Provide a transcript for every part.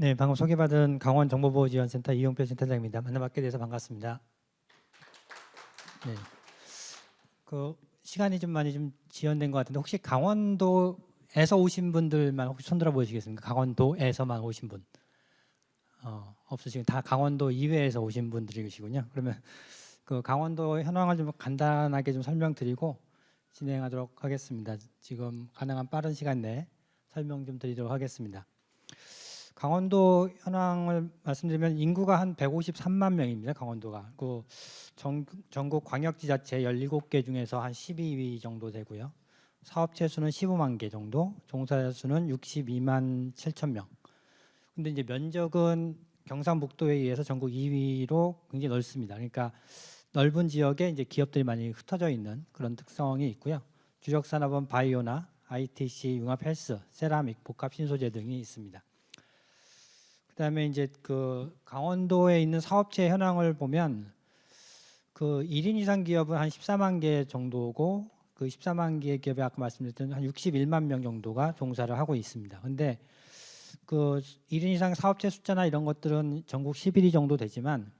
네, 방금 소개받은 강원정보보호지원센터 이용표 센터장입니다. 만나뵙게 돼서 반갑습니다. 네, 그 시간이 좀 많이 좀 지연된 것 같은데 혹시 강원도에서 오신 분들만 혹시 손들어 보시겠습니까? 강원도에서만 오신 분 없으시고 다 강원도 이외에서 오신 분들이시군요. 그러면 그 강원도 현황을 좀 간단하게 좀 설명드리고 진행하도록 하겠습니다. 지금 가능한 빠른 시간 내에 설명 좀 드리도록 하겠습니다. 강원도 현황을 말씀드리면 인구가 한 153만 명입니다. 강원도가. 그 전국 광역지자체 17개 중에서 한 12위 정도 되고요. 사업체 수는 15만 개 정도, 종사자 수는 62만 7천 명. 근데 이제 면적은 경상북도에 의해서 전국 2위로 굉장히 넓습니다. 그러니까 넓은 지역에 이제 기업들이 많이 흩어져 있는 그런 특성이 있고요. 주력 산업은 바이오나 ITC, 융합 헬스, 세라믹, 복합 신소재 등이 있습니다. 그다음에 이제 그 강원도에 있는 사업체 현황을 보면 그 1인 이상 기업은 한 14만 개 정도고 그 14만 개의 기업에 아까 말씀드렸던 한 61만 명 정도가 종사를 하고 있습니다. 근데 그 1인 이상 사업체 숫자나 이런 것들은 전국 11위 정도 되지만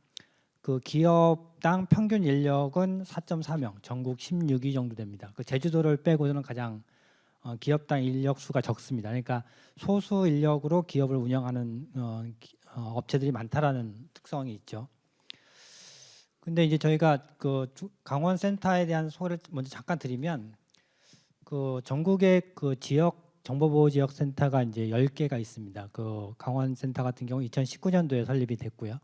그 기업당 평균 인력은 4.4명, 전국 16위 정도 됩니다. 그 제주도를 빼고는 가장 기업당 인력 수가 적습니다. 그러니까 소수 인력으로 기업을 운영하는 업체들이 많다라는 특성이 있죠. 근데 이제 저희가 그 강원 센터에 대한 소개를 먼저 잠깐 드리면 그 전국의 그 지역 정보보호 지역 센터가 이제 10개가 있습니다. 그 강원 센터 같은 경우 2019년도에 설립이 됐고요.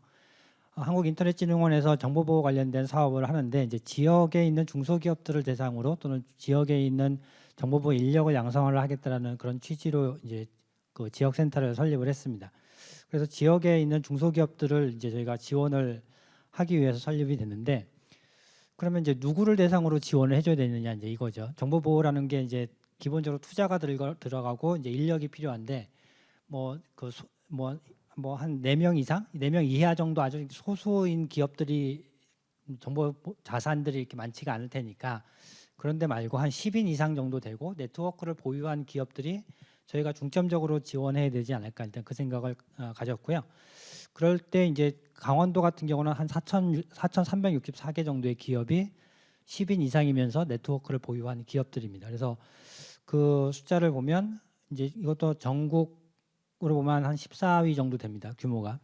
한국인터넷진흥원에서 정보보호 관련된 사업을 하는데 이제 지역에 있는 중소기업들을 대상으로 또는 지역에 있는 정보보호 인력을 양성을 하겠다라는 그런 취지로 이제 그 지역센터를 설립을 했습니다. 그래서 지역에 있는 중소기업들을 이제 저희가 지원을 하기 위해서 설립이 됐는데 그러면 이제 누구를 대상으로 지원을 해줘야 되느냐 이제 이거죠. 정보보호라는 게 이제 기본적으로 투자가 들어가고 이제 인력이 필요한데 한 4명 이상, 4명 이하 정도 아주 소수인 기업들이 정보 자산들이 이렇게 많지가 않을 테니까 그런데 말고 한 10인 이상 정도 되고 네트워크를 보유한 기업들이 저희가 중점적으로 지원해야 되지 않을까 일단 그 생각을 가졌고요. 그럴 때 이제 강원도 같은 경우는 한 4,364개 정도의 기업이 10인 이상이면서 네트워크를 보유한 기업들입니다. 그래서 그 숫자를 보면 이제 이것도 전국으로 보면 한 14위 정도 됩니다. 규모가.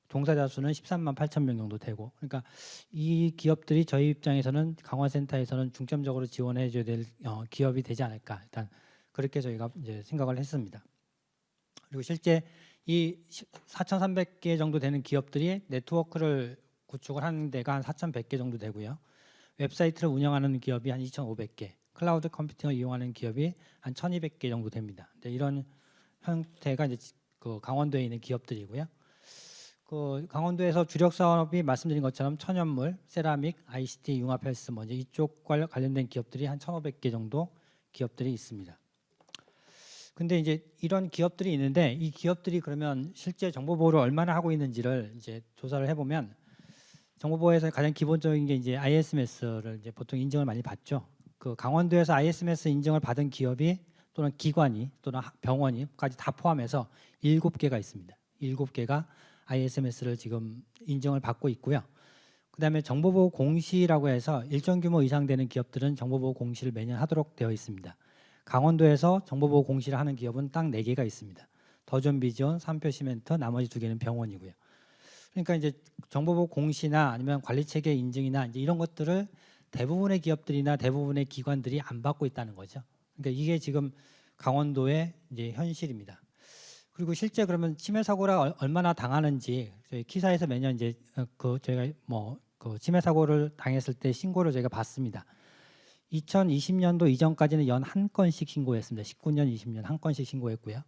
종사자 수는 13만 8천 명 정도 되고 그러니까 이 기업들이 저희 입장에서는 강원센터에서는 중점적으로 지원해 줘야 될 기업이 되지 않을까 일단 그렇게 저희가 이제 생각을 했습니다. 그리고 실제 이 4,300개 정도 되는 기업들이 네트워크를 구축을 하는 데가 한 4,100개 정도 되고요. 웹사이트를 운영하는 기업이 한 2,500개, 클라우드 컴퓨팅을 이용하는 기업이 한 1,200개 정도 됩니다. 이런 형태가 이제 그 강원도에 있는 기업들이고요. 그 강원도에서 주력 사업이 말씀드린 것처럼 천연물, 세라믹, ICT, 융합 헬스 이제 이쪽 관련된 기업들이 한 1,500개 정도 기업들이 있습니다. 근데 이제 이런 기업들이 있는데 이 기업들이 그러면 실제 정보 보호를 얼마나 하고 있는지를 이제 조사를 해보면 정보 보호에서 가장 기본적인 게 이제 ISMS를 이제 보통 인증을 많이 받죠. 그 강원도에서 ISMS 인증을 받은 기업이 또는 기관이 또는 병원이까지 다 포함해서 7개가 있습니다. 7개가 ISMS를 지금 인증을 받고 있고요. 그다음에 정보보호 공시라고 해서 일정 규모 이상 되는 기업들은 정보보호 공시를 매년 하도록 되어 있습니다. 강원도에서 정보보호 공시를 하는 기업은 딱 4개가 있습니다. 더존비전, 삼표시멘트, 나머지 2개는 병원이고요. 그러니까 이제 정보보호 공시나 아니면 관리체계 인증이나 이제 이런 것들을 대부분의 기업들이나 대부분의 기관들이 안 받고 있다는 거죠. 그러니까 이게 지금 강원도의 이제 현실입니다. 그리고 실제 그러면 침해 사고가 얼마나 당하는지 저희 키사에서 매년 이제 그 저희가 그 침해 사고를 당했을 때 신고를 저희가 받습니다. 2020년도 이전까지는 연 한 건씩 신고했습니다. 19년, 20년 한 건씩 신고했고요.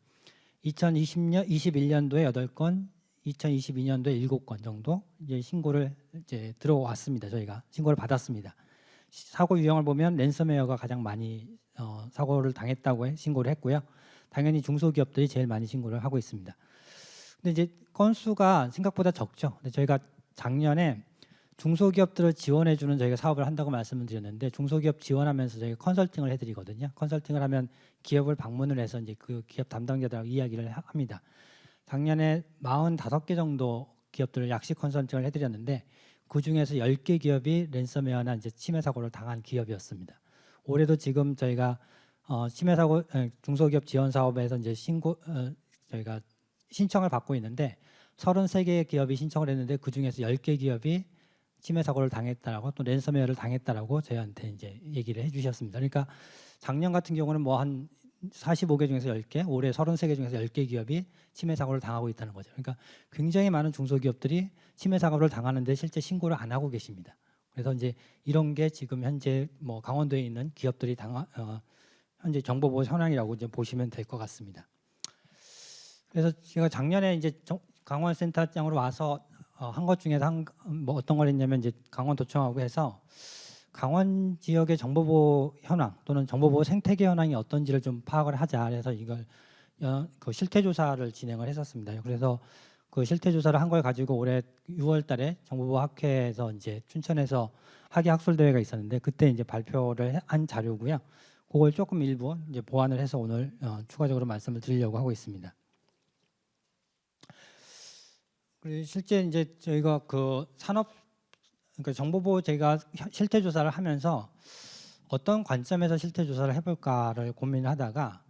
21년도에 8건, 2022년도에 7건 정도 이제 신고를 이제 들어왔습니다. 저희가 신고를 받았습니다. 사고 유형을 보면 랜섬웨어가 가장 많이 사고를 당했다고 신고를 했고요. 당연히 중소기업들이 제일 많이 신고를 하고 있습니다. 근데 이제 건수가 생각보다 적죠. 근데 저희가 작년에 중소기업들을 지원해주는 저희가 사업을 한다고 말씀을 드렸는데 중소기업 지원하면서 저희가 컨설팅을 해드리거든요. 컨설팅을 하면 기업을 방문을 해서 이제 그 기업 담당자들하고 이야기를 합니다. 작년에 45개 정도 기업들을 약식 컨설팅을 해드렸는데 그 중에서 10개 기업이 랜섬웨어나 이제 침해 사고를 당한 기업이었습니다. 올해도 지금 저희가 침해 사고 중소기업 지원 사업에서 이제 저희가 신청을 받고 있는데 33개의 기업이 신청을 했는데 그 중에서 10개 기업이 침해 사고를 당했다라고 또 랜섬웨어를 당했다라고 저희한테 이제 얘기를 해주셨습니다. 그러니까 작년 같은 경우는 뭐 한 45개 중에서 10개, 올해 33개 중에서 10개 기업이 침해 사고를 당하고 있다는 거죠. 그러니까 굉장히 많은 중소기업들이 침해 사고를 당하는데 실제 신고를 안 하고 계십니다. 그래서 이제 이런 게 지금 현재 뭐 강원도에 있는 기업들이 현재 정보보호 현황이라고 이제 보시면 될 것 같습니다. 그래서 제가 작년에 이제 강원센터장으로 와서 한 것 중에서 뭐 어떤 걸 했냐면 이제 강원도청하고 해서 강원 지역의 정보보호 현황 또는 정보보호 생태계 현황이 어떤지를 좀 파악을 하자. 그래서 이걸 그 실태조사를 진행을 했었습니다. 그래서 그 실태조사를 한 걸 가지고 올해 6월달에 정보보호 학회에서 이제 춘천에서 학예 학술 대회가 있었는데 그때 이제 발표를 한 자료고요. 그걸 조금 일부 이제 보완을 해서 오늘 추가적으로 말씀을 드리려고 하고 있습니다. 그리고 실제 이제 저희가 그 그러니까 정보보호 제가 실태 조사를 하면서 어떤 관점에서 실태 조사를 해볼까를 고민을 하다가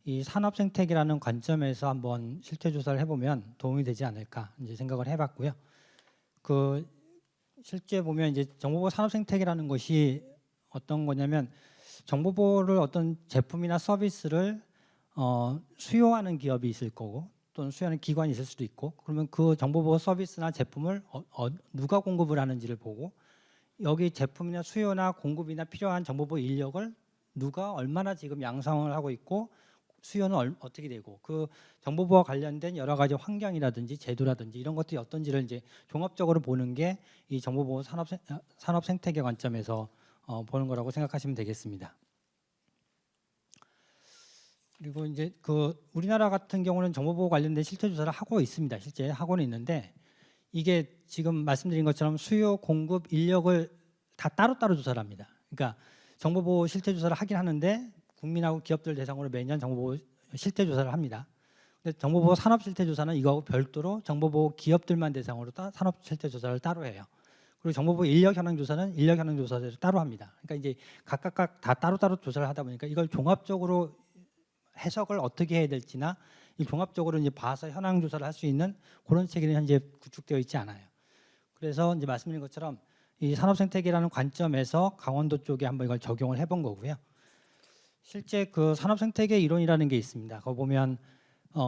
이 산업 생태계라는 관점에서 한번 실태 조사를 해보면 도움이 되지 않을까 이제 생각을 해봤고요. 그 실제 보면 이제 정보보호 산업 생태계라는 것이 어떤 거냐면 정보보호를 어떤 제품이나 서비스를 수요하는 기업이 있을 거고 또는 수요하는 기관이 있을 수도 있고 그러면 그 정보보호 서비스나 제품을 누가 공급을 하는지를 보고 여기 제품이나 수요나 공급이나 필요한 정보보호 인력을 누가 얼마나 지금 양성을 하고 있고 수요는 어떻게 되고 그 정보보호와 관련된 여러 가지 환경이라든지 제도라든지 이런 것들이 어떤지를 이제 종합적으로 보는 게 이 정보보호 산업 생태계 관점에서 보는 거라고 생각하시면 되겠습니다. 그리고 이제 그 우리나라 같은 경우는 정보보호 관련된 실태 조사를 하고 있습니다. 실제 하고는 있는데 이게 지금 말씀드린 것처럼 수요, 공급, 인력을 다 따로따로 조사를 합니다. 그러니까 정보보호 실태 조사를 하긴 하는데 국민하고 기업들 대상으로 매년 정보보호 실태 조사를 합니다. 근데 정보보호 산업 실태 조사는 이거하고 별도로 정보보호 기업들만 대상으로 산업 실태 조사를 따로 해요. 그리고 정보보호 인력 현황 조사는 인력 현황 조사를 따로 합니다. 그러니까 이제 각각 다 따로따로 조사를 하다 보니까 이걸 종합적으로 해석을 어떻게 해야 될지나 이 종합적으로 이제 봐서 현황 조사를 할 수 있는 그런 체계는 현재 구축되어 있지 않아요. 그래서 이제 말씀드린 것처럼 이 산업 생태계라는 관점에서 강원도 쪽에 한번 이걸 적용을 해본 거고요. 실제 그 산업 생태계 이론이라는 게 있습니다. 거기 보면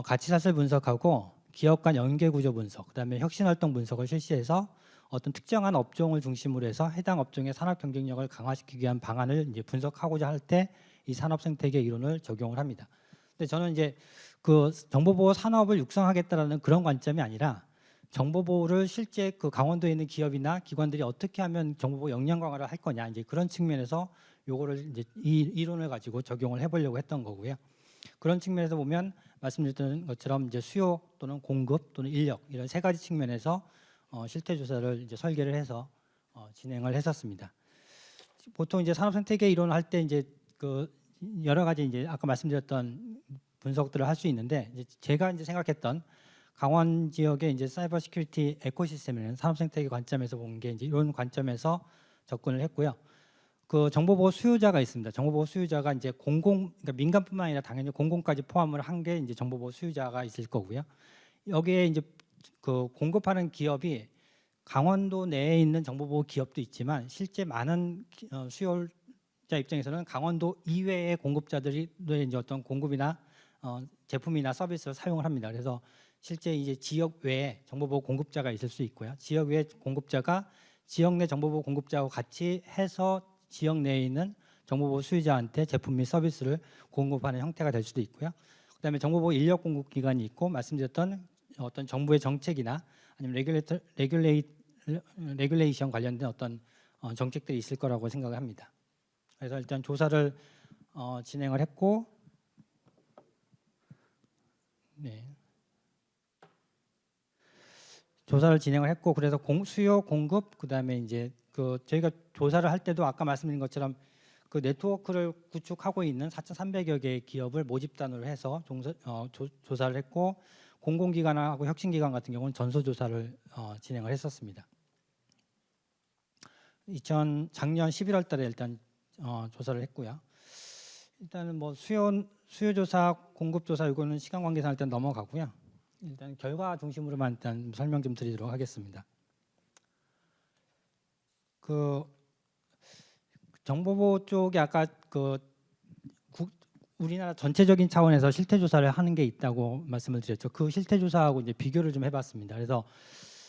가치사슬 분석하고 기업 간 연계 구조 분석, 그다음에 혁신 활동 분석을 실시해서 어떤 특정한 업종을 중심으로 해서 해당 업종의 산업 경쟁력을 강화시키기 위한 방안을 이제 분석하고자 할 때 이 산업 생태계 이론을 적용을 합니다. 근데 저는 이제 그 정보보호 산업을 육성하겠다라는 그런 관점이 아니라 정보보호를 실제 그 강원도에 있는 기업이나 기관들이 어떻게 하면 정보보호 역량 강화를 할 거냐 이제 그런 측면에서 요거를 이제 이 이론을 가지고 적용을 해보려고 했던 거고요. 그런 측면에서 보면 말씀드렸던 것처럼 이제 수요 또는 공급 또는 인력 이런 세 가지 측면에서 실태 조사를 이제 설계를 해서 진행을 했었습니다. 보통 이제 산업 생태계 이론을 할 때 이제 그 여러 가지 이제 아까 말씀드렸던 분석들을 할 수 있는데 이제 제가 이제 생각했던 강원 지역의 이제 사이버 시큐리티 에코시스템에는 산업 생태계 관점에서 본 게 이제 이런 관점에서 접근을 했고요. 그 정보보호 수요자가 있습니다. 정보보호 수요자가 이제 그러니까 민간뿐만 아니라 당연히 공공까지 포함을 한 게 이제 정보보호 수요자가 있을 거고요. 여기에 이제 그 공급하는 기업이 강원도 내에 있는 정보보호 기업도 있지만 실제 많은 수요자 입장에서는 강원도 이외의 공급자들이 이제 어떤 공급이나 제품이나 서비스를 사용을 합니다. 그래서 실제 이제 지역 외에 정보보호 공급자가 있을 수 있고요. 지역 외 공급자가 지역 내 정보보호 공급자하고 같이 해서 지역 내에 있는 정보보호 수요자한테 제품 및 서비스를 공급하는 형태가 될 수도 있고요. 그다음에 정보보호 인력 공급 기관이 있고 말씀드렸던 어떤 정부의 정책이나 아니면 레귤레이션 관련된 어떤 정책들이 있을 거라고 생각을 합니다. 그래서 일단 조사를 진행을 했고, 네. 조사를 진행을 했고, 그래서 수요, 공급, 그다음에 이제 그 저희가 조사를 할 때도 아까 말씀드린 것처럼 그 네트워크를 구축하고 있는 4,300여 개의 기업을 모집단으로 해서 조사를 했고, 공공기관하고 혁신기관 같은 경우는 전수조사를 진행을 했었습니다. 작년 11월 달에 일단 조사를 했고요. 일단은 뭐 수요조사, 공급조사 이거는 시간 관계상 일단 넘어가고요. 일단 결과 중심으로만 일단 설명 좀 드리도록 하겠습니다. 그 정보보호 쪽에 아까 우리나라 전체적인 차원에서 실태조사를 하는 게 있다고 말씀을 드렸죠. 그 실태조사하고 이제 비교를 좀 해봤습니다. 그래서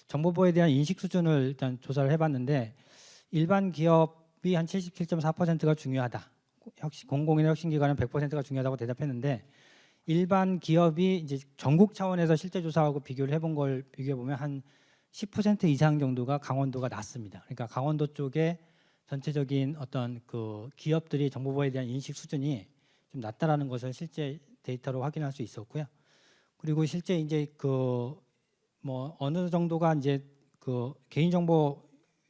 정보보호에 대한 인식 수준을 일단 조사를 해봤는데 일반 기업이 한 77.4%가 중요하다. 공공이나 혁신기관은 100%가 중요하다고 대답했는데 일반 기업이 이제 전국 차원에서 실태조사하고 비교를 해본 걸 비교해 보면 한 10% 이상 정도가 강원도가 낮습니다. 그러니까 강원도 쪽에 전체적인 어떤 그 기업들이 정보보호에 대한 인식 수준이 좀 낮다라는 것을 실제 데이터로 확인할 수 있었고요. 그리고 실제 이제 뭐 어느 정도가 이제 그 개인정보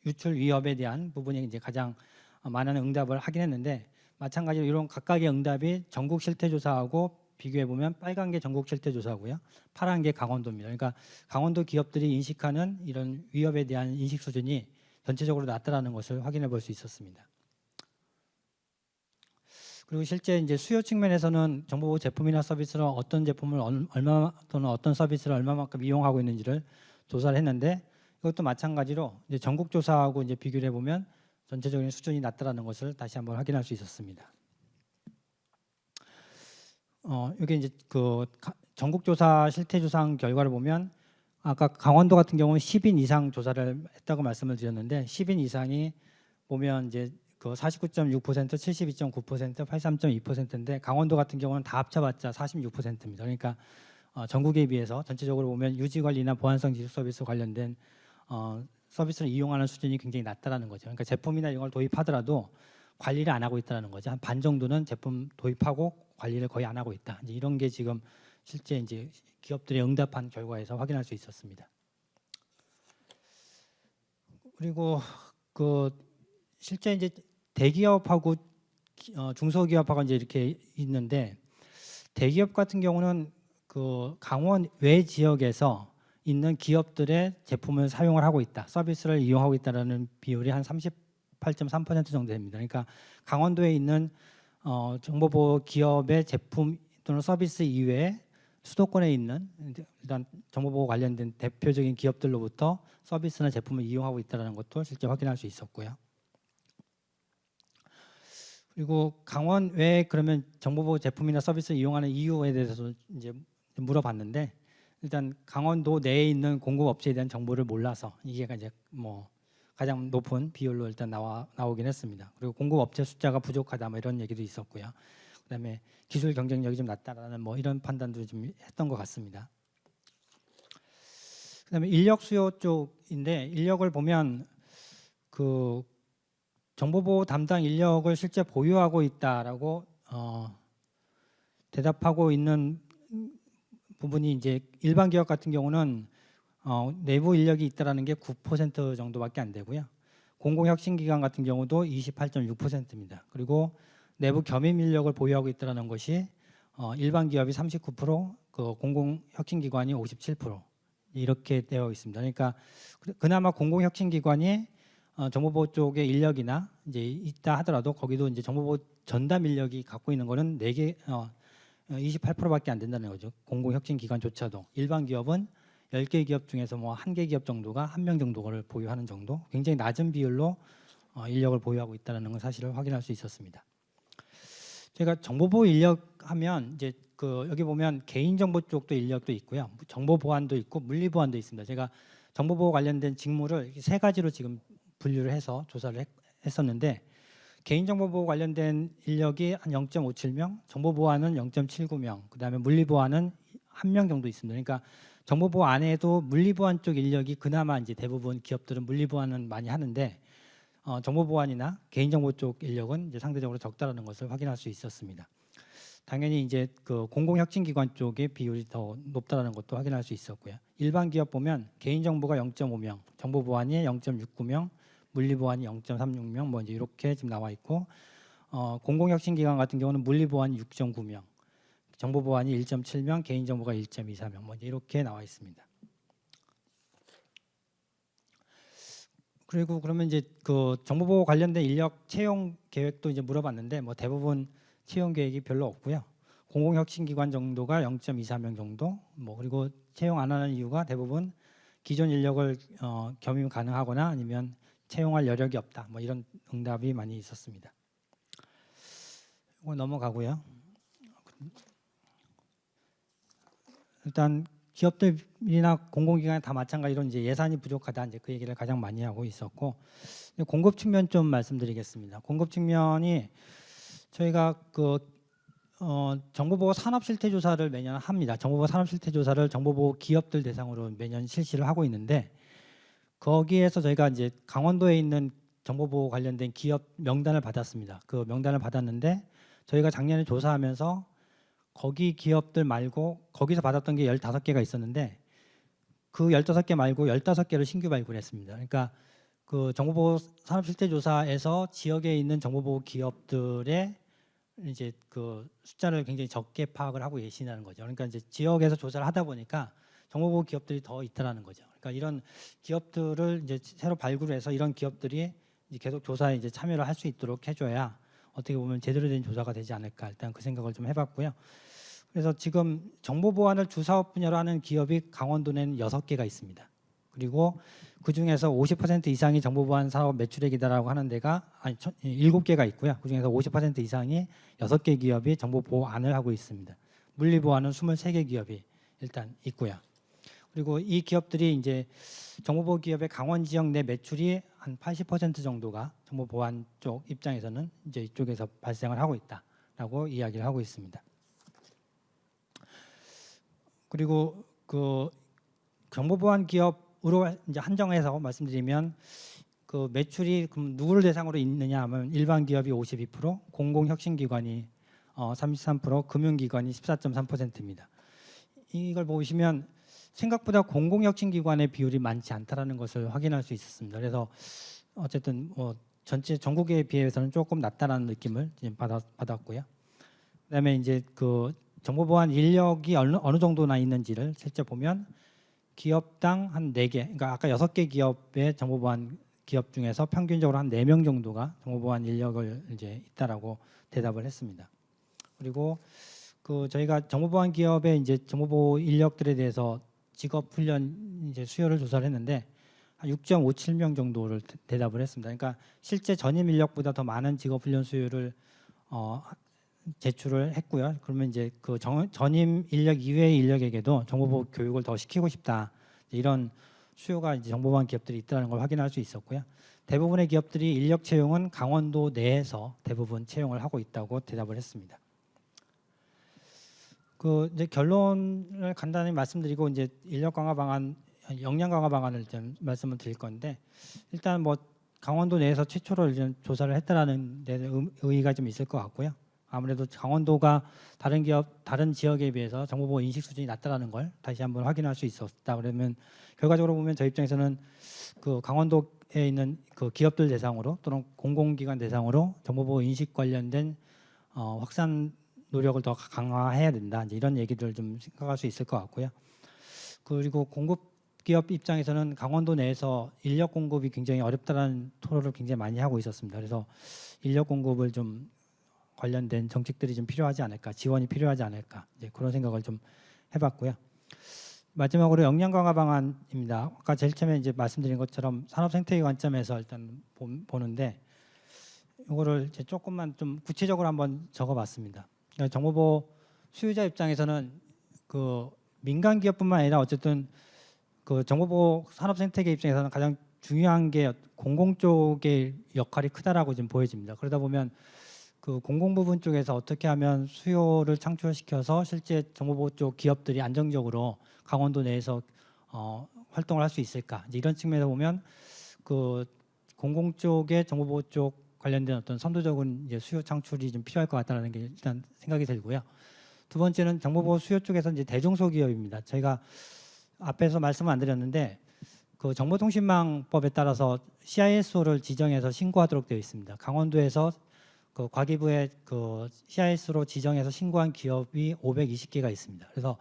유출 위협에 대한 부분이 이제 가장 많은 응답을 하긴 했는데 마찬가지로 이런 각각의 응답이 전국 실태조사하고 비교해 보면 빨간 게 전국 실태조사고요, 파란 게 강원도입니다. 그러니까 강원도 기업들이 인식하는 이런 위협에 대한 인식 수준이 전체적으로 낮다라는 것을 확인해 볼 수 있었습니다. 그리고 실제 이제 수요 측면에서는 정보보호 제품이나 서비스로 어떤 제품을 얼마 또는 어떤 서비스를 얼마만큼 이용하고 있는지를 조사를 했는데 이것도 마찬가지로 이제 전국 조사하고 이제 비교를 해보면 전체적인 수준이 낮다라는 것을 다시 한번 확인할 수 있었습니다. 이게 이제 전국 조사 실태 조사 결과를 보면 아까 강원도 같은 경우는 10인 이상 조사를 했다고 말씀을 드렸는데 10인 이상이 보면 이제 49.6%, 72.9%, 83.2%인데 강원도 같은 경우는 다 합쳐봤자 46%입니다. 그러니까 전국에 비해서 전체적으로 보면 유지관리나 보안성 지수 서비스 관련된 서비스를 이용하는 수준이 굉장히 낮다라는 거죠. 그러니까 제품이나 이런 걸 도입하더라도 관리를 안 하고 있다는 거죠. 한 반 정도는 제품 도입하고 관리를 거의 안 하고 있다. 이제 이런 게 지금 실제 이제 기업들이 응답한 결과에서 확인할 수 있었습니다. 그리고 실제 이제 대기업하고 중소기업하고 이제 이렇게 있는데 대기업 같은 경우는 강원 외 지역에서 있는 기업들의 제품을 사용을 하고 있다, 서비스를 이용하고 있다라는 비율이 한 38.3% 정도 됩니다. 그러니까 강원도에 있는 정보보호 기업의 제품 또는 서비스 이외에 수도권에 있는 일단 정보보호 관련된 대표적인 기업들로부터 서비스나 제품을 이용하고 있다는 것도 실제 확인할 수 있었고요. 그리고 강원 외에 그러면 정보보호 제품이나 서비스를 이용하는 이유에 대해서 이제 물어봤는데 일단 강원도 내에 있는 공급업체에 대한 정보를 몰라서 이게 이제 뭐 가장 높은 비율로 일단 나오긴 했습니다. 그리고 공급업체 숫자가 부족하다 뭐 이런 얘기도 있었고요. 그다음에 기술 경쟁력이 좀 낮다라는 뭐 이런 판단도 좀 했던 것 같습니다. 그다음에 인력 수요 쪽인데 인력을 보면 정보보호 담당 인력을 실제 보유하고 있다라고 대답하고 있는 부분이 이제 일반 기업 같은 경우는 내부 인력이 있다라는 게 9% 정도밖에 안 되고요. 공공혁신기관 같은 경우도 28.6%입니다. 그리고 내부 겸임 인력을 보유하고 있다라는 것이 일반 기업이 39%, 공공혁신기관이 57% 이렇게 되어 있습니다. 그러니까 그나마 공공혁신기관이 정보보호 쪽의 인력이나 이제 있다 하더라도 거기도 이제 정보보호 전담 인력이 갖고 있는 거는 4개 28%밖에 안 된다는 거죠. 공공혁신기관조차도. 일반 기업은 10개 기업 중에서 뭐 1개 기업 정도가 1명 정도를 보유하는 정도, 굉장히 낮은 비율로 인력을 보유하고 있다는 건 사실을 확인할 수 있었습니다. 제가 정보보호 인력 하면 이제 여기 보면 개인정보 쪽도 인력도 있고요, 정보보안도 있고 물리보안도 있습니다. 제가 정보보호 관련된 직무를 3가지로 지금 분류를 해서 조사를 했었는데 개인정보보호 관련된 인력이 한 0.57명, 정보보안은 0.79명, 그다음에 물리보안은 1명 정도 있습니다. 그러니까 정보보호 안에도 물리보안 쪽 인력이 그나마 이제 대부분 기업들은 물리보안은 많이 하는데 정보보안이나 개인정보 쪽 인력은 이제 상대적으로 적다라는 것을 확인할 수 있었습니다. 당연히 이제 공공혁신기관 쪽의 비율이 더 높다라는 것도 확인할 수 있었고요. 일반 기업 보면 개인정보가 0.5명, 정보보안이 0.69명, 물리보안이 0.36명 뭐 이제 이렇게 지금 나와 있고 공공혁신기관 같은 경우는 물리보안이 6.9명, 정보 보안이 1.7명, 개인 정보가 1.24명 뭐 이렇게 나와 있습니다. 그리고 그러면 이제 그 정보 보호 관련된 인력 채용 계획도 이제 물어봤는데 뭐 대부분 채용 계획이 별로 없고요. 공공혁신기관 정도가 0.24명 정도. 뭐 그리고 채용 안 하는 이유가 대부분 기존 인력을 겸임 가능하거나 아니면 채용할 여력이 없다. 뭐 이런 응답이 많이 있었습니다. 이거 넘어가고요. 일단 기업들이나 공공기관 다 마찬가지로 이제 예산이 부족하다 이제 그 얘기를 가장 많이 하고 있었고, 공급 측면 좀 말씀드리겠습니다. 공급 측면이 저희가 그 정보보호 산업실태조사를 매년 합니다. 정보보호 산업실태조사를 정보보호 기업들 대상으로 매년 실시를 하고 있는데, 거기에서 저희가 이제 강원도에 있는 정보보호 관련된 기업 명단을 받았습니다. 그 명단을 받았는데 저희가 작년에 조사하면서 거기 기업들 말고 거기서 받았던 게 15개가 있었는데 그 15개 말고 15개를 신규 발굴했습니다. 그러니까 그 정보보호 산업실태조사에서 지역에 있는 정보보호 기업들의 이제 그 숫자를 굉장히 적게 파악을 하고 계시다는 거죠. 그러니까 이제 지역에서 조사를 하다 보니까 정보보호 기업들이 더 있다라는 거죠. 그러니까 이런 기업들을 이제 새로 발굴해서 이런 기업들이 이제 계속 조사에 이제 참여를 할 수 있도록 해줘야 어떻게 보면 제대로 된 조사가 되지 않을까, 일단 그 생각을 좀 해봤고요. 그래서 지금 정보 보안을 주사업 분야로 하는 기업이 강원도에는 6개가 있습니다. 그리고 그 중에서 50% 이상이 정보 보안 사업 매출액이다라고 하는 데가 7개가 있고요. 그 중에서 50% 이상이 6개 기업이 정보 보안을 하고 있습니다. 물리 보안은 23개 기업이 일단 있고요. 그리고 이 기업들이 이제 정보보호 기업의 강원 지역 내 매출이 한 80% 정도가 정보 보안 쪽 입장에서는 이제 이쪽에서 발생을 하고 있다라고 이야기를 하고 있습니다. 그리고 그 정보 보안 기업으로 이제 한정해서 말씀드리면 그 매출이 그럼 누구를 대상으로 있느냐 하면 일반 기업이 52%, 공공혁신기관이 33%, 금융기관이 14.3%입니다. 이걸 보시면 생각보다 공공혁신기관의 비율이 많지 않다라는 것을 확인할 수 있었습니다. 그래서 어쨌든 전체 전국에 비해서는 조금 낮다라는 느낌을 지금 받았고요. 그다음에 이제 그 정보보안 인력이 어느 정도나 있는지를 실제 보면 기업당 한 4개, 그러니까 아까 6개 기업의 정보보안 기업 중에서 평균적으로 한 4명 정도가 정보보안 인력을 이제 있다라고 대답을 했습니다. 그리고 그 저희가 정보보안 기업의 이제 정보보호 인력들에 대해서 직업 훈련 이제 수요를 조사를 했는데 한 6.57명 정도를 대답을 했습니다. 그러니까 실제 전임 인력보다 더 많은 직업 훈련 수요를 제출을 했고요. 그러면 이제 그 전임 인력 이외의 인력에게도 정보보호 교육을 더 시키고 싶다, 이런 수요가 이제 정보보안 기업들이 있다는 걸 확인할 수 있었고요. 대부분의 기업들이 인력 채용은 강원도 내에서 대부분 채용을 하고 있다고 대답을 했습니다. 그 이제 결론을 간단히 말씀드리고 이제 인력 강화 방안, 역량 강화 방안을 좀 말씀을 드릴 건데, 일단 뭐 강원도 내에서 최초로 이제 조사를 했다라는 데 의의가 좀 있을 것 같고요. 아무래도 강원도가 다른 지역에 비해서 정보보호 인식 수준이 낮다라는 걸 다시 한번 확인할 수 있었다. 그러면 결과적으로 보면 저희 입장에서는 그 강원도에 있는 그 기업들 대상으로 또는 공공기관 대상으로 정보보호 인식 관련된 확산 노력을 더 강화해야 된다, 이제 이런 얘기들을 좀 생각할 수 있을 것 같고요. 그리고 공급 기업 입장에서는 강원도 내에서 인력 공급이 굉장히 어렵다는 토로를 굉장히 많이 하고 있었습니다. 그래서 인력 공급을 좀 관련된 정책들이 좀 필요하지 않을까, 지원이 필요하지 않을까, 이제 그런 생각을 좀 해봤고요. 마지막으로 역량 강화 방안입니다. 아까 제일 처음에 이제 말씀드린 것처럼 산업 생태계 관점에서 일단 보는데, 이거를 이제 조금만 좀 구체적으로 한번 적어봤습니다. 정보보호 수요자 입장에서는 그 민간 기업뿐만 아니라 어쨌든 그 정보보호 산업 생태계 입장에서는 가장 중요한 게 공공 쪽의 역할이 크다라고 지금 보여집니다. 그러다 보면 그 공공 부분 쪽에서 어떻게 하면 수요를 창출시켜서 실제 정보보호 쪽 기업들이 안정적으로 강원도 내에서 활동을 할 수 있을까, 이런 측면에서 보면 그 공공 쪽의 정보보호 쪽 관련된 어떤 선도적인 이제 수요 창출이 좀 필요할 것 같다는 게 일단 생각이 들고요. 두 번째는 정보보호 수요 쪽에서 이제 대중소기업입니다. 저희가 앞에서 말씀을 안 드렸는데 그 정보통신망법에 따라서 CISO를 지정해서 신고하도록 되어 있습니다. 강원도에서 그 과기부에 그 CIS로 지정해서 신고한 기업이 520개가 있습니다. 그래서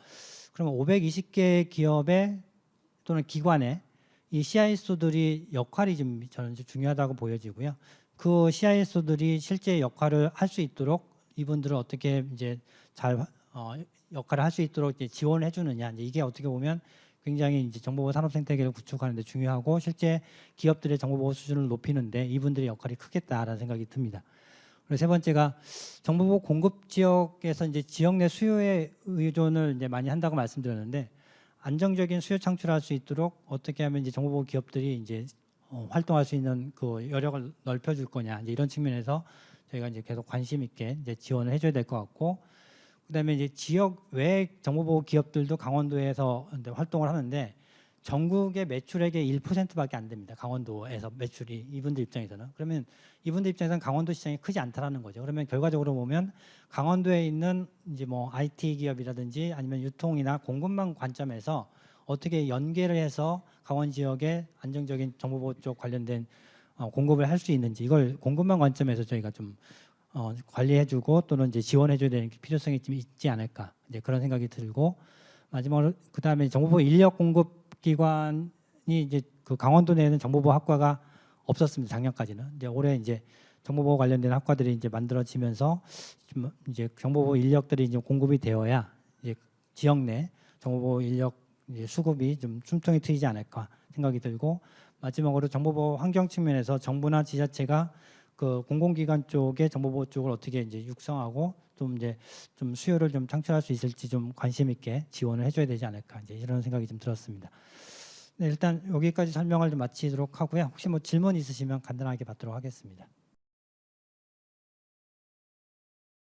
그러면 520개 기업에 또는 기관에 이 CIS들이 역할이 좀 저는 중요하다고 보여지고요. 그 CIS들이 실제 역할을 할 수 있도록 이분들을 어떻게 이제 잘 역할을 할 수 있도록 이제 지원을 해주느냐, 이제 이게 어떻게 보면 굉장히 이제 정보보호 산업 생태계를 구축하는데 중요하고 실제 기업들의 정보보호 수준을 높이는데 이분들의 역할이 크겠다라는 생각이 듭니다. 그리고 세 번째가 정보보호 공급 지역에서 이제 지역 내 수요에 의존을 이제 많이 한다고 말씀드렸는데 안정적인 수요 창출할 수 있도록 어떻게 하면 이제 정보보호 기업들이 이제 활동할 수 있는 그 여력을 넓혀줄 거냐, 이제 이런 측면에서 저희가 이제 계속 관심 있게 이제 지원을 해줘야 될 것 같고, 그다음에 이제 지역 외 정보보호 기업들도 강원도에서 이제 활동을 하는데 전국의 매출액의 1%밖에 안 됩니다. 강원도에서 매출이 이분들 입장에서는. 그러면 이분들 입장에서는 강원도 시장이 크지 않다라는 거죠. 그러면 결과적으로 보면 강원도에 있는 이제 뭐 IT 기업이라든지 아니면 유통이나 공급망 관점에서 어떻게 연계를 해서 강원 지역에 안정적인 정보보호 쪽 관련된 공급을 할 수 있는지, 이걸 공급망 관점에서 저희가 좀 관리해주고 또는 이제 지원해줘야 되는 필요성이 좀 있지 않을까, 이제 그런 생각이 들고, 마지막으로 그 다음에 정보보호 인력 공급 기관이 이제 그 강원도 내에는 정보보호 학과가 없었습니다. 작년까지는. 이제 올해 이제 정보보호 관련된 학과들이 이제 만들어지면서 좀 이제 정보보호 인력들이 이제 공급이 되어야 이제 지역 내 정보보호 인력 이제 수급이 좀 숨통이 트이지 않을까 생각이 들고, 마지막으로 정보보호 환경 측면에서 정부나 지자체가 그 공공기관 쪽의 정보보호 쪽을 어떻게 이제 육성하고 좀 이제 좀 수요를 좀 창출할 수 있을지 좀 관심 있게 지원을 해줘야 되지 않을까, 이제 이런 생각이 좀 들었습니다. 네, 일단 여기까지 설명을 좀 마치도록 하고요. 혹시 뭐 질문 있으시면 간단하게 받도록 하겠습니다.